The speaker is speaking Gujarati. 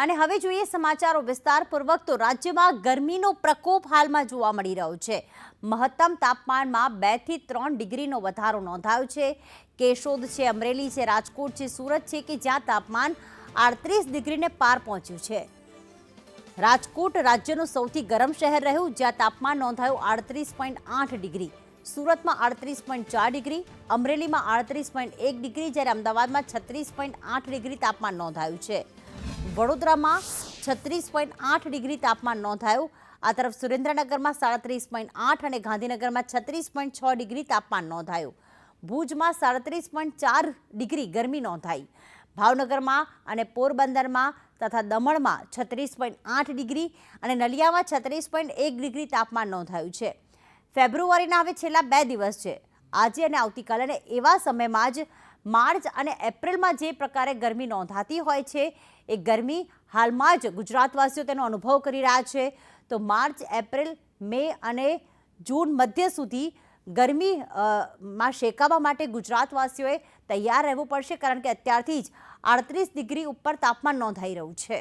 અને હવે જોઈએ સમાચારો વિસ્તારપૂર્વક તો રાજ્યમાં ગરમીનો પ્રકોપ હાલમાં જોવા મળી રહ્યો છે। મહત્તમ તાપમાનમાં 2 થી 3 ડિગ્રીનો વધારો નોંધાયો છે। કેશોદ છે, અમરેલી છે, રાજકોટ છે, સુરત છે કે જ્યાં તાપમાન 38 ડિગ્રીને પાર પહોંચ્યું છે। રાજકોટ રાજ્યનું સૌથી ગરમ શહેર રહ્યું, જ્યાં તાપમાન નોંધાયું 38.8 ડિગ્રી, સુરતમાં 38.4 ડિગ્રી, અમરેલીમાં 38.1 ડિગ્રી, જ્યારે અમદાવાદમાં 36.8 ડિગ્રી તાપમાન નોંધાયું છે। વડોદરામાં 36.8 ડિગ્રી તાપમાન નોંધાયું। આ તરફ સુરેન્દ્રનગરમાં 37.8 અને ગાંધીનગરમાં 36.6 ડિગ્રી તાપમાન નોંધાયું। ભુજમાં 37.4 ડિગ્રી ગરમી નોંધાઈ। ભાવનગરમાં અને પોરબંદરમાં તથા દમણમાં 36.8 ડિગ્રી અને નલિયામાં 36.1 ડિગ્રી તાપમાન નોંધાયું છે। ફેબ્રુઆરીના હવે છેલ્લા 2 દિવસ છે, આજે અને આવતીકાલે, અને એવા સમયમાં જ માર્ચ અને એપ્રિલમાં જે પ્રકારે ગરમી નોંધાતી હોય છે એ ગરમી હાલમાં જ ગુજરાતવાસીઓ તેનો અનુભવ કરી રહ્યા છે। તો માર્ચ, એપ્રિલ, મે અને જૂન મધ્ય સુધી ગરમીમાં શેકાવા માટે ગુજરાતવાસીઓએ તૈયાર રહેવું પડશે, કારણ કે અત્યારથી જ 38 ડિગ્રી ઉપર તાપમાન નોંધાઈ રહ્યું છે।